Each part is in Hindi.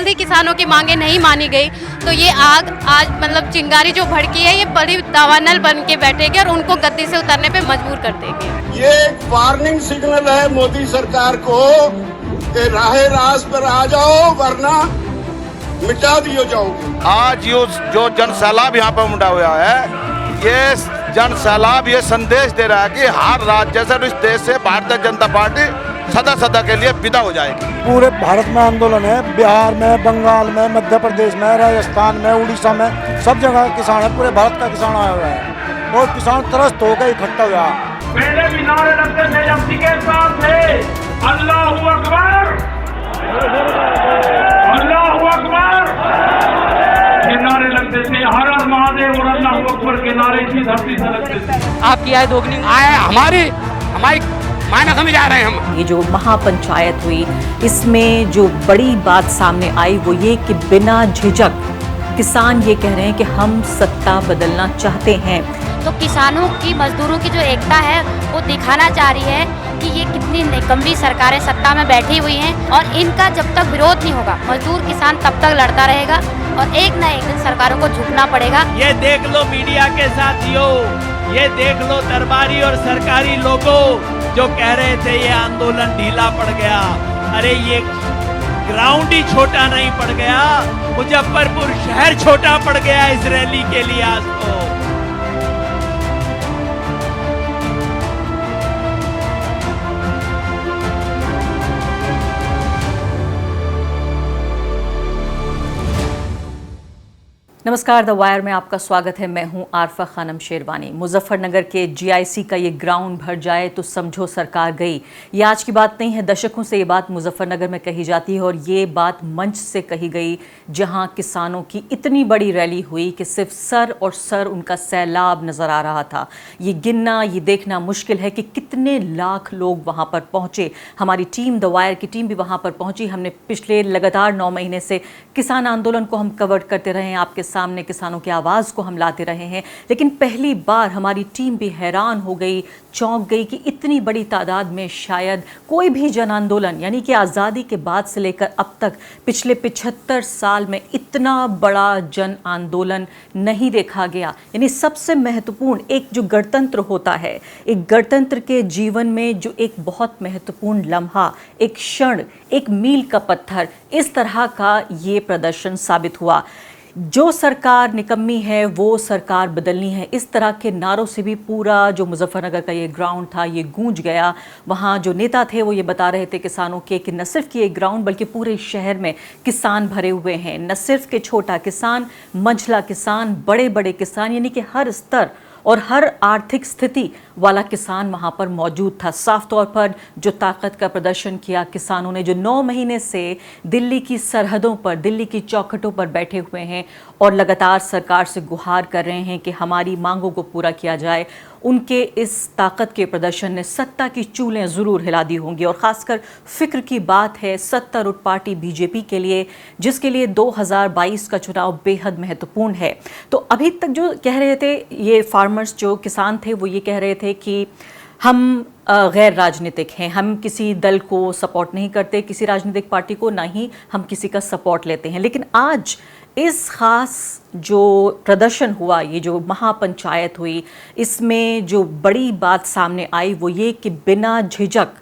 जल्दी किसानों की मांगे नहीं मानी गई तो ये आग आज मतलब चिंगारी जो भड़की है ये बड़ी दावानल बन के बैठेगी और उनको गद्दी से उतरने पे मजबूर कर देगी। ये एक वार्निंग सिग्नल है मोदी सरकार को कि राहे रास पर आ जाओ वरना मिटा दियो जाओगे। आज जो जन सैलाब यहाँ पर उमड़ा हुआ है, ये जन सैलाब ये संदेश दे रहा है कि हर राज्य से इस देश से भारतीय जनता पार्टी सदा सदा के लिए विदा हो जाएगी। पूरे भारत में आंदोलन है, बिहार में, बंगाल में, मध्य प्रदेश में, राजस्थान में, उड़ीसा में, सब जगह किसान है। पूरे भारत का किसान आया हुआ है और किसान त्रस्त होकर इकट्ठा हुआ। पहले भी नारे लगते थे जब के साथ थे अल्लाहू अकबर, अल्लाहू अकबर के नारे लगते थे, हर हर महादेव और अल्लाहू अकबर के नारे इसी धरती से लगते थे। आपकी आय दोगुनी आय हमारी मायना समझ आ रहे हैं हम। ये जो महापंचायत हुई इसमें जो बड़ी बात सामने आई वो ये कि बिना झिझक किसान ये कह रहे हैं कि हम सत्ता बदलना चाहते हैं। तो किसानों की मजदूरों की जो एकता है वो दिखाना चाह रही है कि ये कितनी निकम्मी सरकारें सत्ता में बैठी हुई हैं और इनका जब तक विरोध नहीं होगा मजदूर किसान तब तक लड़ता रहेगा और एक न एक दिन सरकारों को झुकना पड़ेगा। ये देख लो मीडिया के साथियों, ये देख लो दरबारी और सरकारी लोगों जो कह रहे थे ये आंदोलन ढीला पड़ गया। अरे ये ग्राउंड ही छोटा नहीं पड़ गया, मुजफ्फरपुर शहर छोटा पड़ गया इस रैली के लिए आज तो। नमस्कार, द वायर में आपका स्वागत है। मैं हूं आरफा खानम शेरवानी। मुजफ्फरनगर के जीआईसी का ये ग्राउंड भर जाए तो समझो सरकार गई। ये आज की बात नहीं है, दशकों से ये बात मुजफ्फरनगर में कही जाती है और ये बात मंच से कही गई जहां किसानों की इतनी बड़ी रैली हुई कि सिर्फ सर और सर उनका सैलाब नजर आ रहा था। ये गिनना, ये देखना मुश्किल है कि कितने लाख लोग वहाँ पर पहुँचे। हमारी टीम, द वायर की टीम भी वहाँ पर पहुँची। हमने पिछले लगातार 9 महीने से किसान आंदोलन को हम कवर करते रहे हैं, आपके सामने किसानों की आवाज़ को हम लाते रहे हैं। लेकिन पहली बार हमारी टीम भी हैरान हो गई, चौंक गई कि इतनी बड़ी तादाद में शायद कोई भी जन आंदोलन यानी कि आज़ादी के बाद से लेकर अब तक पिछले 75 साल में इतना बड़ा जन आंदोलन नहीं देखा गया। यानी सबसे महत्वपूर्ण एक जो गणतंत्र होता है, एक गणतंत्र के जीवन में जो एक बहुत महत्वपूर्ण लम्हा, एक क्षण, एक मील का पत्थर, इस तरह का ये प्रदर्शन साबित हुआ। जो सरकार निकम्मी है वो सरकार बदलनी है, इस तरह के नारों से भी पूरा जो मुजफ्फरनगर का ये ग्राउंड था ये गूंज गया। वहाँ जो नेता थे वो ये बता रहे थे किसानों के कि न सिर्फ कि ये ग्राउंड बल्कि पूरे शहर में किसान भरे हुए हैं। न सिर्फ कि छोटा किसान, मंझला किसान, बड़े बड़े किसान, यानी कि हर स्तर और हर आर्थिक स्थिति वाला किसान वहाँ पर मौजूद था। साफ तौर पर जो ताकत का प्रदर्शन किया किसानों ने, जो 9 महीने से दिल्ली की सरहदों पर, दिल्ली की चौखटों पर बैठे हुए हैं और लगातार सरकार से गुहार कर रहे हैं कि हमारी मांगों को पूरा किया जाए, उनके इस ताकत के प्रदर्शन ने सत्ता की चूलें ज़रूर हिला दी होंगी। और ख़ासकर फ़िक्र की बात है सत्तारूढ़ पार्टी बीजेपी के लिए, जिसके लिए 2022 का चुनाव बेहद महत्वपूर्ण है। तो अभी तक जो कह रहे थे ये फार्मर्स, जो किसान थे, वो ये कह रहे थे कि हम गैर राजनीतिक हैं, हम किसी दल को सपोर्ट नहीं करते, किसी राजनीतिक पार्टी को, ना ही हम किसी का सपोर्ट लेते हैं। लेकिन आज इस ख़ास जो प्रदर्शन हुआ, ये जो महापंचायत हुई, इसमें जो बड़ी बात सामने आई वो ये कि बिना झिझक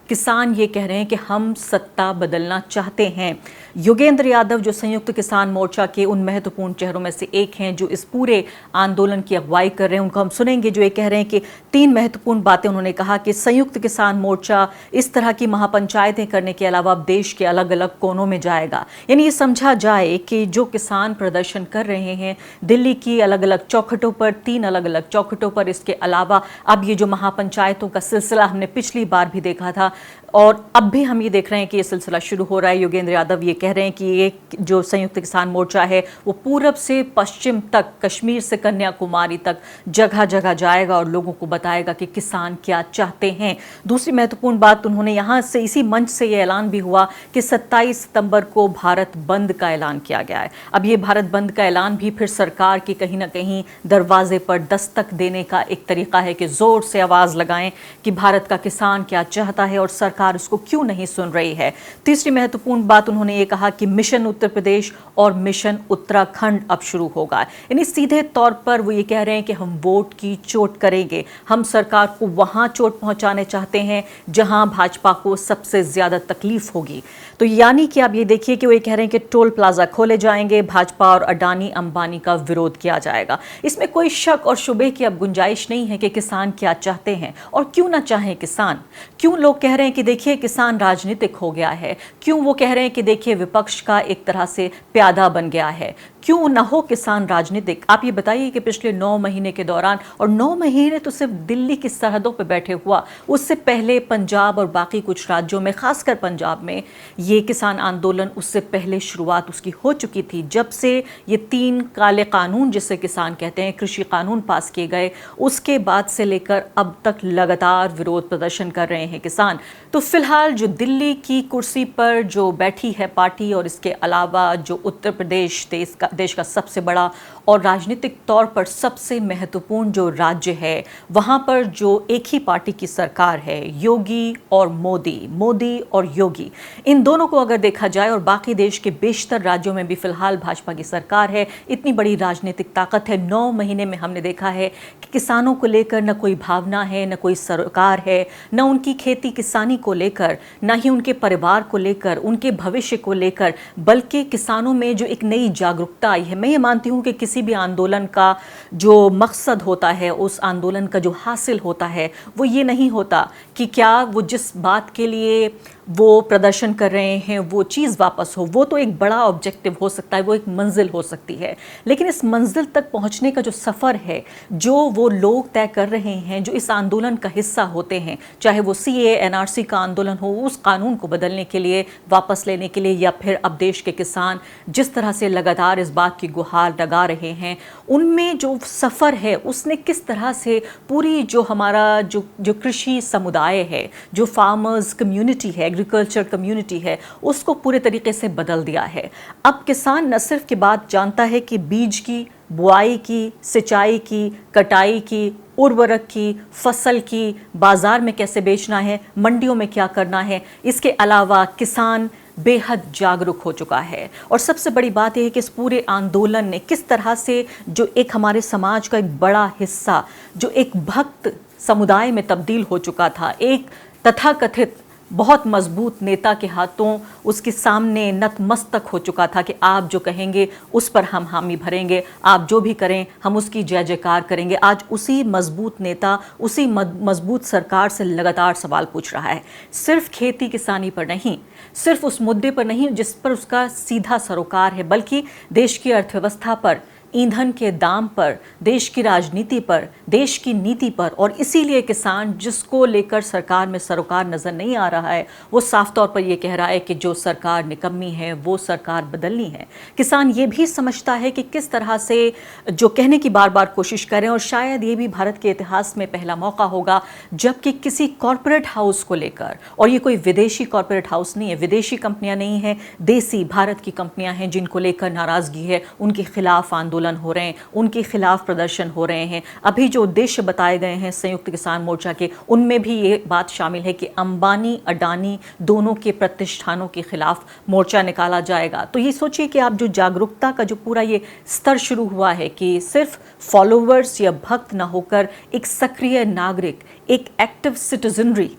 किसान ये कह रहे हैं कि हम सत्ता बदलना चाहते हैं। योगेंद्र यादव जो संयुक्त किसान मोर्चा के उन महत्वपूर्ण चेहरों में से एक हैं जो इस पूरे आंदोलन की अगुवाई कर रहे हैं, उनको हम सुनेंगे, जो ये कह रहे हैं कि 3 महत्वपूर्ण बातें उन्होंने कहा कि संयुक्त किसान मोर्चा इस तरह की महापंचायतें करने के अलावा देश के अलग अलग कोनों में जाएगा। यानी ये समझा जाए कि जो किसान प्रदर्शन कर रहे हैं दिल्ली की अलग अलग चौखटों पर, 3 अलग अलग चौखटों पर, इसके अलावा अब ये जो महापंचायतों का सिलसिला हमने पिछली बार भी देखा था और अब भी हम ये देख रहे हैं कि ये सिलसिला शुरू हो रहा है। योगेंद्र यादव ये कह रहे हैं कि ये जो संयुक्त किसान मोर्चा है वो पूरब से पश्चिम तक, कश्मीर से कन्याकुमारी तक जगह जगह जाएगा और लोगों को बताएगा कि किसान क्या चाहते हैं। दूसरी महत्वपूर्ण बात उन्होंने यहाँ से, इसी मंच से ये ऐलान भी हुआ कि 27 सितंबर को भारत बंद का ऐलान किया गया है। अब ये भारत बंद का ऐलान भी फिर सरकार की कहीं ना कहीं दरवाजे पर दस्तक देने का एक तरीका है कि ज़ोर से आवाज़ लगाएं कि भारत का किसान क्या चाहता है और सरकार सरकार उसको क्यों नहीं सुन रही है। तीसरी महत्वपूर्ण बात उन्होंने ये कहा कि मिशन उत्तर प्रदेश और मिशन उत्तराखंड अब शुरू होगा। यानी सीधे तौर पर वो ये कह रहे हैं कि हम वोट की चोट करेंगे, हम सरकार को वहां चोट पहुंचाने चाहते हैं जहां भाजपा को सबसे ज्यादा तकलीफ होगी। तो यानी कि आप ये देखिए कि वो ये कह रहे हैं कि टोल प्लाजा खोले जाएंगे, भाजपा और अडानी अंबानी का विरोध किया जाएगा। इसमें कोई शक और शुबे की अब गुंजाइश नहीं है कि किसान क्या चाहते हैं और क्यों ना चाहें किसान। क्यों लोग कह रहे हैं कि देखिए किसान राजनीतिक हो गया है, क्यों वो कह रहे हैं कि देखिए विपक्ष का एक तरह से प्यादा बन गया है, क्यों ना हो किसान राजनीतिक। आप ये बताइए कि पिछले 9 महीने के दौरान, और 9 महीने तो सिर्फ दिल्ली की सरहदों पर बैठे हुआ, उससे पहले पंजाब और बाकी कुछ राज्यों में, खासकर पंजाब में ये किसान आंदोलन उससे पहले शुरुआत उसकी हो चुकी थी। जब से ये 3 काले कानून जिसे किसान कहते हैं, कृषि कानून पास किए गए, उसके बाद से लेकर अब तक लगातार विरोध प्रदर्शन कर रहे हैं किसान। तो फिलहाल जो दिल्ली की कुर्सी पर जो बैठी है पार्टी, और इसके अलावा जो उत्तर प्रदेश देश का सबसे बड़ा और राजनीतिक तौर पर सबसे महत्वपूर्ण जो राज्य है, वहाँ पर जो एक ही पार्टी की सरकार है, योगी और मोदी और योगी, इन दोनों को अगर देखा जाए, और बाकी देश के बेशतर राज्यों में भी फिलहाल भाजपा की सरकार है, इतनी बड़ी राजनीतिक ताकत है। 9 महीने में हमने देखा है कि किसानों को लेकर न कोई भावना है, न कोई सरकार है, न उनकी खेती किसानी को लेकर, न ही उनके परिवार को लेकर, उनके भविष्य को लेकर, बल्कि किसानों में जो एक नई जागरूकता आई है। मैं ये मानती हूँ कि किसी भी आंदोलन का जो मकसद होता है, उस आंदोलन का जो हासिल होता है, वो ये नहीं होता कि क्या वो जिस बात के लिए वो प्रदर्शन कर रहे हैं वो चीज़ वापस हो। वो तो एक बड़ा ऑब्जेक्टिव हो सकता है, वो एक मंजिल हो सकती है, लेकिन इस मंजिल तक पहुंचने का जो सफ़र है, जो वो लोग तय कर रहे हैं, जो इस आंदोलन का हिस्सा होते हैं, चाहे वो CAA NRC का आंदोलन हो, उस कानून को बदलने के लिए, वापस लेने के लिए, या फिर अब देश के किसान जिस तरह से लगातार इस बात की गुहार लगा रहे हैं, उनमें जो सफ़र है उसने किस तरह से पूरी जो हमारा जो कृषि समुदाय है, जो फार्मर्स कम्युनिटी है, एग्रीकल्चर कम्युनिटी है, उसको पूरे तरीके से बदल दिया है। अब किसान न सिर्फ की बात जानता है कि बीज की बुआई की, सिंचाई की, कटाई की, उर्वरक की, फसल की, बाजार में कैसे बेचना है, मंडियों में क्या करना है, इसके अलावा किसान बेहद जागरूक हो चुका है। और सबसे बड़ी बात यह है कि इस पूरे आंदोलन ने किस तरह से जो एक हमारे समाज का एक बड़ा हिस्सा, जो एक भक्त समुदाय में तब्दील हो चुका था, एक तथाकथित बहुत मजबूत नेता के हाथों उसके सामने नतमस्तक हो चुका था कि आप जो कहेंगे उस पर हम हामी भरेंगे, आप जो भी करें हम उसकी जय जयकार करेंगे। आज उसी मजबूत नेता, उसी मजबूत सरकार से लगातार सवाल पूछ रहा है, सिर्फ खेती किसानी पर नहीं, सिर्फ उस मुद्दे पर नहीं जिस पर उसका सीधा सरोकार है, बल्कि देश की अर्थव्यवस्था पर, ईंधन के दाम पर, देश की राजनीति पर, देश की नीति पर। और इसीलिए किसान जिसको लेकर सरकार में सरोकार नज़र नहीं आ रहा है, वो साफ तौर पर ये कह रहा है कि जो सरकार निकम्मी है वो सरकार बदलनी है। किसान ये भी समझता है कि किस तरह से जो कहने की बार बार कोशिश करें, और शायद ये भी भारत के इतिहास में पहला मौका होगा जबकि किसी कॉरपोरेट हाउस को लेकर, और ये कोई विदेशी कॉरपोरेट हाउस नहीं है, विदेशी कंपनियां नहीं हैं, देसी भारत की कंपनियां हैं जिनको लेकर नाराज़गी है, उनके खिलाफ आंदोलन हो रहे हैं, उनके खिलाफ प्रदर्शन हो रहे हैं। अभी जो उद्देश्य बताए गए हैं संयुक्त किसान मोर्चा के, उनमें भी ये बात शामिल है कि अंबानी अडानी दोनों के प्रतिष्ठानों के खिलाफ मोर्चा निकाला जाएगा। तो ये सोचिए कि आप जो जागरूकता का जो पूरा ये स्तर शुरू हुआ है कि सिर्फ फॉलोवर्स या भक्त ना होकर एक सक्रिय नागरिक, एक एक्टिव सिटीजनरी,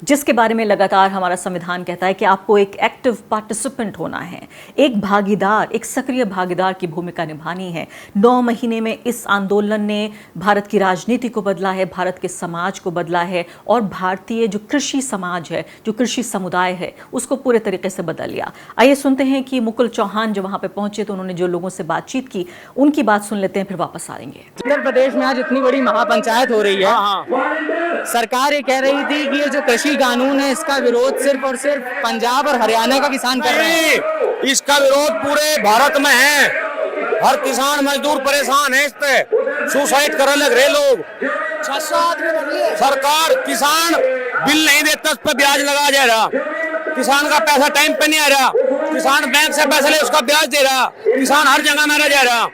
जिसके बारे में लगातार हमारा संविधान कहता है कि आपको एक एक्टिव पार्टिसिपेंट होना है, एक भागीदार, एक सक्रिय भागीदार की भूमिका निभानी है। 9 महीने में इस आंदोलन ने भारत की राजनीति को बदला है, भारत के समाज को बदला है, और भारतीय जो कृषि समाज है, जो कृषि समुदाय है, उसको पूरे तरीके से बदल लिया। आइए सुनते हैं कि मुकुल चौहान जब वहाँ पे पहुंचे तो उन्होंने जो लोगों से बातचीत की, उनकी बात सुन लेते हैं, फिर वापस आएंगे। उत्तर प्रदेश में आज इतनी बड़ी महापंचायत हो रही है, सरकार ये कह रही थी कि ये जो कृषि कानून है इसका विरोध सिर्फ और सिर्फ पंजाब और हरियाणा का किसान कर रहे हैं। इसका विरोध पूरे भारत में है, हर किसान मजदूर परेशान है, इस पे सुसाइड करने लग रहे लोग। सरकार किसान बिल नहीं देता, उस पर ब्याज लगा जा रहा, किसान का पैसा टाइम पे नहीं आ रहा, किसान बैंक से पैसा ले उसका ब्याज दे रहा, किसान हर जगह मारा जा रहा,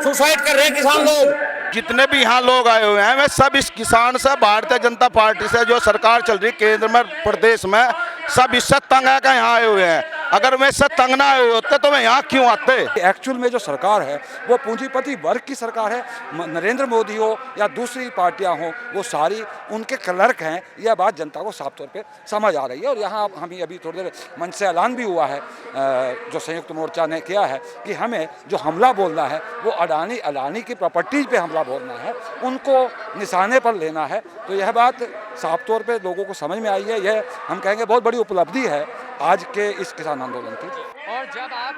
सुसाइड कर रहे किसान लोग। जितने भी यहाँ लोग आए हुए हैं वे सब इस किसान से, भारतीय जनता पार्टी से जो सरकार चल रही केंद्र में प्रदेश में, सब इससे तंग आकर यहाँ आए हुए हैं। अगर वे इससे तंग ना आए होते तो वे यहाँ क्यों आते। एक्चुअल में जो सरकार है वो पूंजीपति वर्ग की सरकार है। नरेंद्र मोदी हो या दूसरी पार्टियां हो, वो सारी उनके क्लर्क हैं। यह बात जनता को साफ तौर पे समझ आ रही है। और यहाँ हमें अभी थोड़ी देर मंच से ऐलान भी हुआ है, जो संयुक्त मोर्चा ने किया है कि हमें जो हमला बोलना है वो अडानी की प्रॉपर्टीज पे हमला बोलना है, उनको निशाने पर लेना है। तो यह बात साफ तौर पे लोगों को समझ में आई है। यह हम कहेंगे बहुत बड़ी उपलब्धि है आज के इस किसान आंदोलन की। और जब आप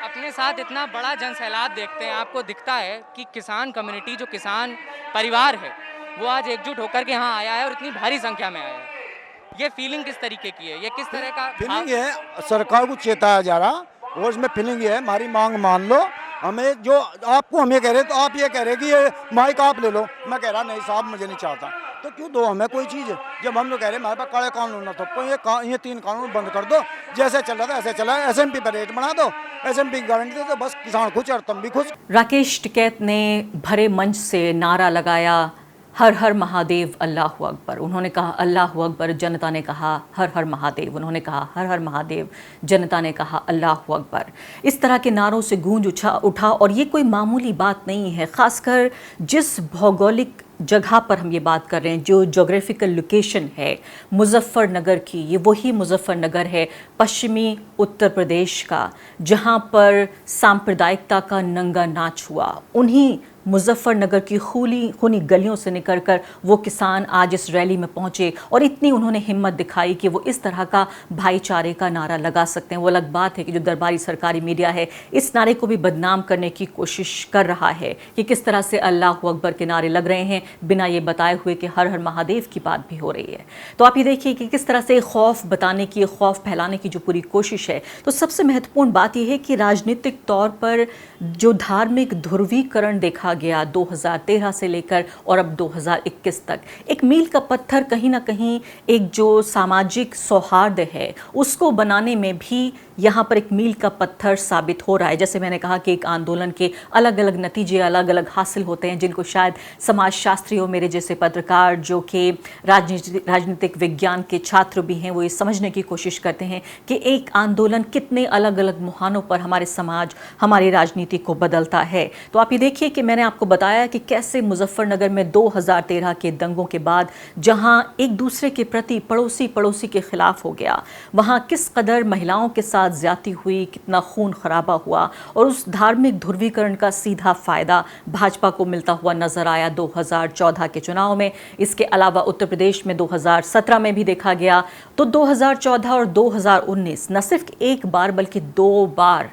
अपने साथ इतना बड़ा जनसैलाब देखते हैं, आपको दिखता है कि किसान कम्युनिटी, जो किसान परिवार है, वो आज एकजुट होकर के यहाँ आया है और इतनी भारी संख्या में आया है। ये फीलिंग किस तरीके की है? ये किस तरह का फीलिंग है? सरकार को चेताया जा रहा और इसमें फीलिंग है, हमारी मांग मान लो। हमें जो आपको हम ये कह रहे तो आप ये कह रहे कि ये माइक आप ले लो। मैं कह रहा नहीं साहब, मुझे नहीं चाहता। तो क्यों दो हमें कोई चीज़? जब हम लोग कह रहे हैं हमारे पास काले कानून ना तो ये 3 कानून बंद कर दो। जैसे चल रहा था ऐसे चला। एसएमपी पर रेट बढ़ा दो, एसएमपी की गारंटी दे दो, बस किसान खुश और तुम भी खुश। राकेश टिकैत ने भरे मंच से नारा लगाया, हर हर महादेव अल्लाहु अकबर। उन्होंने कहा अल्लाहु अकबर, जनता ने कहा हर हर महादेव। उन्होंने कहा हर हर महादेव, जनता ने कहा अल्लाहु अकबर। इस तरह के नारों से गूंज उठा और ये कोई मामूली बात नहीं है। खासकर जिस भौगोलिक जगह पर हम ये बात कर रहे हैं, जो जोग्राफिकल लोकेशन है मुजफ्फरनगर की, ये वही मुजफ्फरनगर है पश्चिमी उत्तर प्रदेश का, जहाँ पर सांप्रदायिकता का नंगा नाच हुआ। उन्हीं मुजफ्फरनगर की खूनी गलियों से निकलकर वो किसान आज इस रैली में पहुंचे और इतनी उन्होंने हिम्मत दिखाई कि वो इस तरह का भाईचारे का नारा लगा सकते हैं। वो अलग बात है कि जो दरबारी सरकारी मीडिया है इस नारे को भी बदनाम करने की कोशिश कर रहा है कि किस तरह से अल्लाहु अकबर के नारे लग रहे हैं बिना ये बताए हुए कि हर हर महादेव की बात भी हो रही है। तो आप ये देखिए कि किस तरह से खौफ बताने की, खौफ फैलाने की जो पूरी कोशिश है। तो सबसे महत्वपूर्ण बात यह है कि राजनीतिक तौर पर जो धार्मिक ध्रुवीकरण देखा गया 2013 से लेकर और अब 2021 तक, एक मील का पत्थर कहीं ना कहीं एक जो सामाजिक सौहार्द है उसको बनाने में भी यहाँ पर एक मील का पत्थर साबित हो रहा है। जैसे मैंने कहा कि एक आंदोलन के अलग अलग नतीजे अलग अलग हासिल होते हैं, जिनको शायद समाजशास्त्री हो, मेरे जैसे पत्रकार जो कि राजनीतिक विज्ञान के छात्र भी हैं, वो ये समझने की कोशिश करते हैं कि एक आंदोलन कितने अलग अलग मुहानों पर हमारे समाज, हमारी राजनीति को बदलता है। तो आप ये देखिए कि मैंने आपको बताया कि कैसे मुजफ्फरनगर में 2013 के दंगों के बाद जहां एक दूसरे के प्रति पड़ोसी के खिलाफ हो गया, वहां किस कदर महिलाओं के साथ ज्यादती हुई, कितना खून खराबा हुआ और उस धार्मिक ध्रुवीकरण का सीधा फायदा भाजपा को मिलता हुआ नजर आया 2014 के चुनाव में। इसके अलावा उत्तर प्रदेश में 2017 में भी देखा गया। तो 2014 और 2019 न सिर्फ एक बार बल्कि 2 बार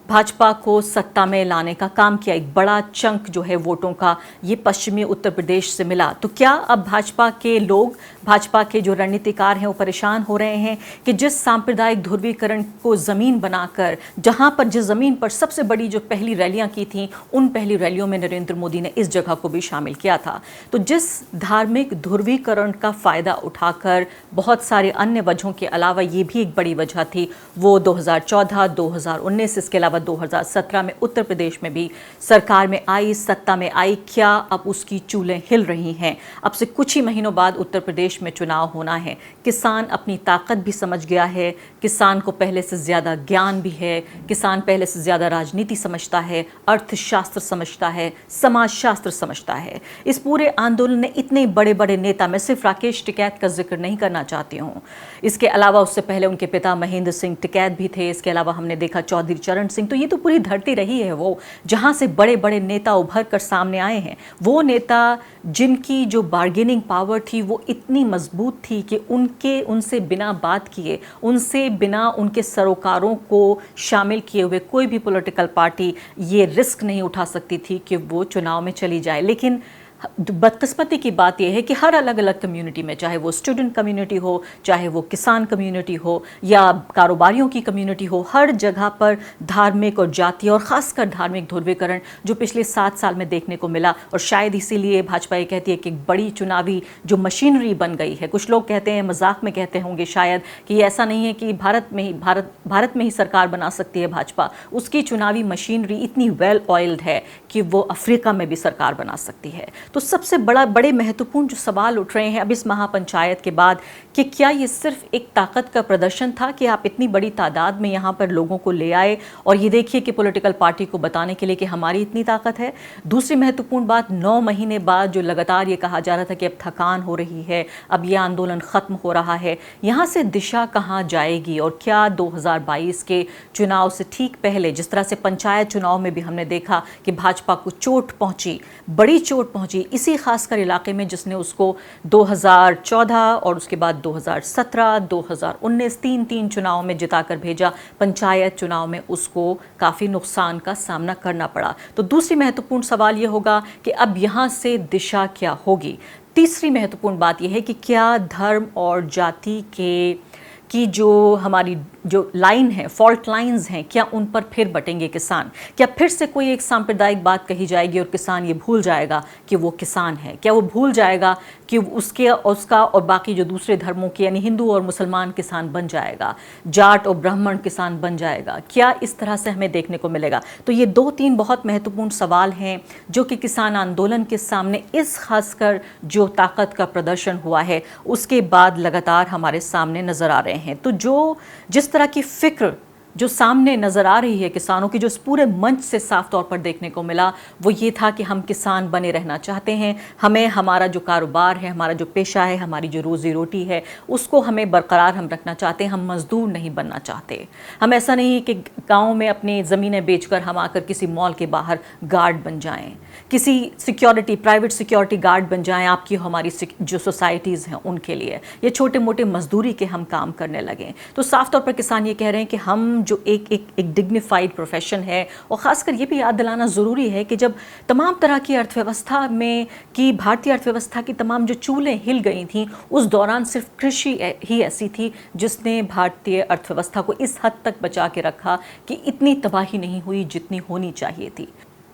भाजपा को सत्ता में लाने का काम किया। एक बड़ा चंक जो है वोटों का ये पश्चिमी उत्तर प्रदेश से मिला। तो क्या अब भाजपा के लोग, भाजपा के जो रणनीतिकार हैं वो परेशान हो रहे हैं कि जिस सांप्रदायिक ध्रुवीकरण को ज़मीन बनाकर, जहां पर जिस ज़मीन पर सबसे बड़ी जो पहली रैलियां की थी, उन पहली रैलियों में नरेंद्र मोदी ने इस जगह को भी शामिल किया था। तो जिस धार्मिक ध्रुवीकरण का फ़ायदा उठाकर बहुत सारे अन्य वजहों के अलावा ये भी एक बड़ी वजह थी, वो 2014, 2019, इसके अलावा 2017 में उत्तर प्रदेश में भी सरकार में आई, सत्ता में आई। क्या अब उसकी चूलें हिल रही हैं? अब से कुछ ही महीनों बाद उत्तर प्रदेश में चुनाव होना है। किसान अपनी ताकत भी समझ गया है, किसान को पहले से ज़्यादा ज्ञान भी है, किसान पहले से ज़्यादा राजनीति समझता है, अर्थशास्त्र समझता है, समाजशास्त्र समझता है। इस पूरे आंदोलन ने इतने बड़े बड़े नेता, मैं सिर्फ राकेश टिकैत का जिक्र नहीं करना चाहती हूँ, इसके अलावा उससे पहले उनके पिता महेंद्र सिंह टिकैत भी थे। इसके अलावा हमने देखा चौधरी चरण सिंह। तो ये तो पूरी धरती रही है वो, जहाँ से बड़े बड़े नेता उभर कर सामने आए हैं। वो नेता जिनकी जो बार्गेनिंग पावर थी वो इतनी मजबूत थी कि उनसे बिना बात किए, उनसे बिना उनके सरोकारों को शामिल किए हुए कोई भी पॉलिटिकल पार्टी ये रिस्क नहीं उठा सकती थी कि वो चुनाव में चली जाए। लेकिन बदकिस्मती की बात यह है कि हर अलग अलग कम्युनिटी में, चाहे वो स्टूडेंट कम्युनिटी हो, चाहे वो किसान कम्युनिटी हो या कारोबारियों की कम्युनिटी हो, हर जगह पर धार्मिक और जातीय और ख़ासकर धार्मिक ध्रुवीकरण जो पिछले 7 साल में देखने को मिला। और शायद इसीलिए भाजपा ये कहती है कि एक बड़ी चुनावी जो मशीनरी बन गई है। कुछ लोग कहते हैं, मजाक में कहते होंगे शायद, कि ऐसा नहीं है कि भारत में ही सरकार बना सकती है भाजपा। उसकी चुनावी मशीनरी इतनी वेल ऑयल्ड है कि वो अफ्रीका में भी सरकार बना सकती है। तो सबसे बड़े महत्वपूर्ण जो सवाल उठ रहे हैं अब इस महापंचायत के बाद, कि क्या ये सिर्फ एक ताकत का प्रदर्शन था कि आप इतनी बड़ी तादाद में यहाँ पर लोगों को ले आए और ये देखिए कि पॉलिटिकल पार्टी को बताने के लिए कि हमारी इतनी ताकत है। दूसरी महत्वपूर्ण बात, 9 महीने बाद जो लगातार ये कहा जा रहा था कि अब थकान हो रही है, अब ये आंदोलन ख़त्म हो रहा है, यहाँ से दिशा कहाँ जाएगी? और क्या 2022 के चुनाव से ठीक पहले, जिस तरह से पंचायत चुनाव में भी हमने देखा कि भाजपा को चोट पहुँची, बड़ी चोट पहुँची इसी खासकर इलाके में जिसने उसको 2014 और उसके बाद 2017, 2019 तीन चुनाव में जिताकर भेजा, पंचायत चुनाव में उसको काफ़ी नुकसान का सामना करना पड़ा। तो दूसरी महत्वपूर्ण सवाल ये होगा कि अब यहाँ से दिशा क्या होगी। तीसरी महत्वपूर्ण बात यह है कि क्या धर्म और जाति की जो हमारी जो लाइन है, फॉल्ट लाइंस हैं, क्या उन पर फिर बटेंगे किसान? क्या फिर से कोई एक सांप्रदायिक बात कही जाएगी और किसान ये भूल जाएगा कि वो किसान है? क्या वो भूल जाएगा कि उसका और बाकी जो दूसरे धर्मों के यानी हिंदू और मुसलमान किसान बन जाएगा, जाट और ब्राह्मण किसान बन जाएगा? क्या इस तरह से हमें देखने को मिलेगा? तो ये 2-3 बहुत महत्वपूर्ण सवाल हैं जो कि किसान आंदोलन के सामने इस खासकर जो ताकत का प्रदर्शन हुआ है उसके बाद लगातार हमारे सामने नजर आ रहे हैं। तो जिस तरह की फिक्र जो सामने नज़र आ रही है किसानों की, जो इस पूरे मंच से साफ तौर पर देखने को मिला, वो ये था कि हम किसान बने रहना चाहते हैं। हमें हमारा जो कारोबार है, हमारा जो पेशा है, हमारी जो रोज़ी रोटी है, उसको हमें बरकरार हम रखना चाहते हैं। हम मज़दूर नहीं बनना चाहते। हम ऐसा नहीं कि गाँव में अपनी ज़मीनें बेचकर हम आकर किसी मॉल के बाहर गार्ड बन जाएं, किसी प्राइवेट सिक्योरिटी गार्ड बन जाएं आपकी हमारी जो सोसाइटीज़ हैं उनके लिए, ये छोटे मोटे मजदूरी के हम काम करने लगें। तो साफ तौर पर किसान ये कह रहे हैं कि हम जो एक डिग्निफाइड प्रोफेशन है, और ख़ासकर ये भी याद दिलाना ज़रूरी है कि जब तमाम तरह की अर्थव्यवस्था में कि भारतीय अर्थव्यवस्था की तमाम जो चूलें हिल गई थीं, उस दौरान सिर्फ कृषि ही ऐसी थी जिसने भारतीय अर्थव्यवस्था को इस हद तक बचा के रखा कि इतनी तबाही नहीं हुई जितनी होनी चाहिए थी।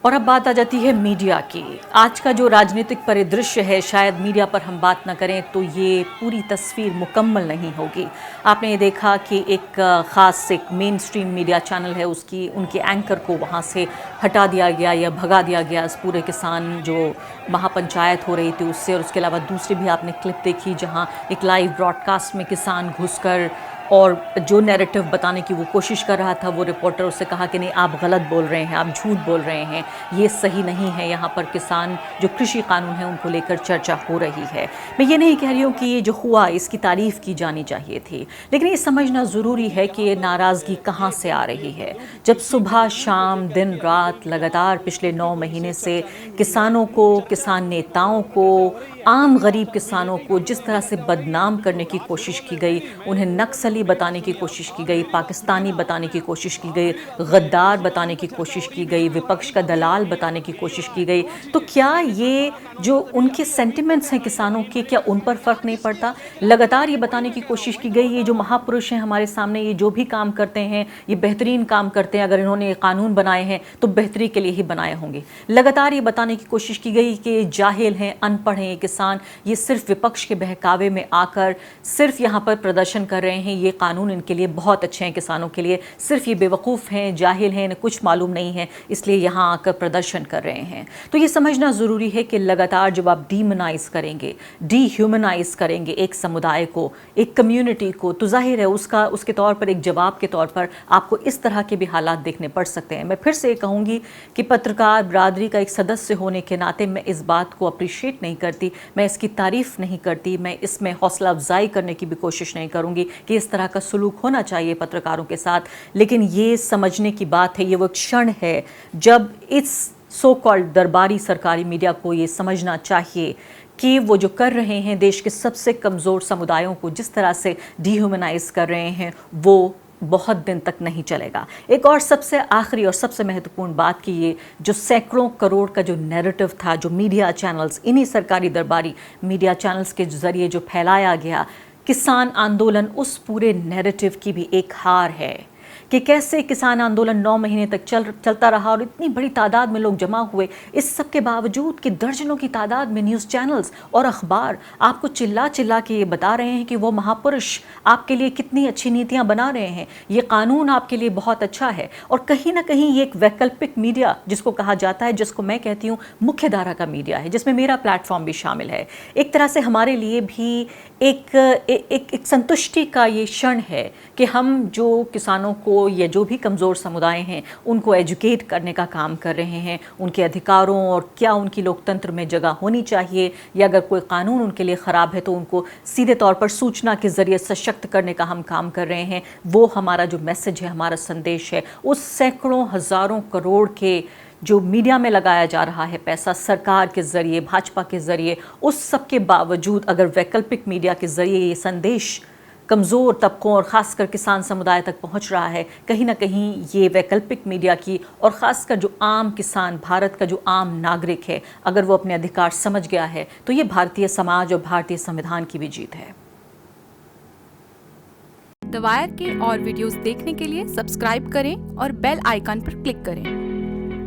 और अब बात आ जाती है मीडिया की। आज का जो राजनीतिक परिदृश्य है, शायद मीडिया पर हम बात न करें तो ये पूरी तस्वीर मुकम्मल नहीं होगी। आपने ये देखा कि एक ख़ास एक मेन स्ट्रीम मीडिया चैनल है, उनके एंकर को वहाँ से हटा दिया गया या भगा दिया गया इस पूरे किसान जो महापंचायत हो रही थी उससे। और उसके अलावा दूसरी भी आपने क्लिप देखी जहाँ एक लाइव ब्रॉडकास्ट में किसान घुसकर और जो नैरेटिव बताने की वो कोशिश कर रहा था, वो रिपोर्टर उससे कहा कि नहीं, आप गलत बोल रहे हैं, आप झूठ बोल रहे हैं, ये सही नहीं है। यहाँ पर किसान जो कृषि कानून है उनको लेकर चर्चा हो रही है। मैं ये नहीं कह रही हूँ कि ये जो हुआ इसकी तारीफ़ की जानी चाहिए थी, लेकिन ये समझना ज़रूरी है कि ये नाराज़गी कहाँ से आ रही है। जब सुबह शाम दिन रात लगातार पिछले 9 महीने से किसानों को, किसान नेताओं को, आम गरीब किसानों को जिस तरह से बदनाम करने की कोशिश की गई, उन्हें नक्सली बताने की कोशिश की गई, पाकिस्तानी बताने की कोशिश की गई, गद्दार बताने की कोशिश की गई, विपक्ष का दलाल बताने की कोशिश की गई, तो क्या ये जो उनके सेंटिमेंट्स हैं किसानों के, क्या उन पर फ़र्क नहीं पड़ता? लगातार ये बताने की कोशिश की गई, ये जो महापुरुष हैं हमारे सामने, ये जो भी काम करते हैं ये बेहतरीन काम करते हैं, अगर इन्होंने ये कानून बनाए हैं तो बेहतरी के लिए ही बनाए होंगे। लगातार ये बताने की कोशिश की गई कि जाहिल हैं, अनपढ़ हैं ये किसान, ये सिर्फ विपक्ष के बहकावे में आकर सिर्फ यहाँ पर प्रदर्शन कर रहे हैं, ये कानून इनके लिए बहुत अच्छे हैं किसानों के लिए, सिर्फ ये बेवकूफ़ हैं, जाहिल हैं, इन्हें कुछ मालूम नहीं है, इसलिए यहाँ आकर प्रदर्शन कर रहे हैं। तो ये समझना ज़रूरी है कि लगातार जब आप डीमोनाइज़ करेंगे, डीह्यूमनाइज़ करेंगे एक समुदाय को, एक कम्युनिटी को, तो जाहिर है उसके तौर पर एक जवाब के तौर पर आपको इस तरह के भी हालात देखने पड़ सकते हैं। मैं फिर से कहूँगी कि पत्रकार बरादरी का एक सदस्य होने के नाते मैं इस बात को अप्रिशिएट नहीं करती, मैं इसकी तारीफ़ नहीं करती, मैं इसमें हौसला अफजाई करने की भी कोशिश नहीं करूँगी कि इस तरह का सलूक होना चाहिए पत्रकारों के साथ। लेकिन ये समझने की बात है, ये वो क्षण है जब इस सो कॉल्ड दरबारी सरकारी मीडिया को ये समझना चाहिए कि वो जो कर रहे हैं देश के सबसे कमज़ोर समुदायों को जिस तरह से डिह्यूमनाइज कर रहे हैं वो बहुत दिन तक नहीं चलेगा। एक और सबसे आखिरी और सबसे महत्वपूर्ण बात कि ये जो सैकड़ों करोड़ का जो नैरेटिव था, जो मीडिया चैनल्स, इन्हीं सरकारी दरबारी मीडिया चैनल्स के जरिए जो फैलाया गया किसान आंदोलन, उस पूरे नैरेटिव की भी एक हार है कि कैसे किसान आंदोलन 9 महीने तक चलता रहा और इतनी बड़ी तादाद में लोग जमा हुए। इस सब के बावजूद कि दर्जनों की तादाद में न्यूज़ चैनल्स और अखबार आपको चिल्ला चिल्ला के ये बता रहे हैं कि वो महापुरुष आपके लिए कितनी अच्छी नीतियां बना रहे हैं, ये कानून आपके लिए बहुत अच्छा है। और कहीं ना कहीं ये एक वैकल्पिक मीडिया जिसको कहा जाता है, जिसको मैं कहती हूँ मुख्य धारा का मीडिया है, जिसमें मेरा प्लेटफॉर्म भी शामिल है, एक तरह से हमारे लिए भी एक संतुष्टि का ये क्षण है कि हम जो किसानों को या जो भी कमज़ोर समुदाय हैं उनको एजुकेट करने का काम कर रहे हैं, उनके अधिकारों और क्या उनकी लोकतंत्र में जगह होनी चाहिए, या अगर कोई कानून उनके लिए ख़राब है तो उनको सीधे तौर पर सूचना के ज़रिए सशक्त करने का हम काम कर रहे हैं। वो हमारा जो मैसेज है, हमारा संदेश है, उस सैकड़ों हज़ारों करोड़ के जो मीडिया में लगाया जा रहा है पैसा सरकार के ज़रिए, भाजपा के ज़रिए, उस सब के बावजूद अगर वैकल्पिक मीडिया के ज़रिए ये संदेश कमज़ोर तबकों और ख़ासकर किसान समुदाय तक पहुंच रहा है, कहीं ना कहीं ये वैकल्पिक मीडिया की और ख़ासकर जो आम किसान, भारत का जो आम नागरिक है, अगर वो अपने अधिकार समझ गया है तो ये भारतीय समाज और भारतीय संविधान की भी जीत है। द वायर के और वीडियोस देखने के लिए सब्सक्राइब करें और बेल आइकन पर क्लिक करें।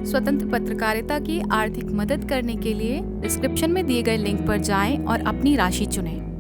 स्वतंत्र पत्रकारिता की आर्थिक मदद करने के लिए डिस्क्रिप्शन में दिए गए लिंक पर जाएं और अपनी राशि चुनें।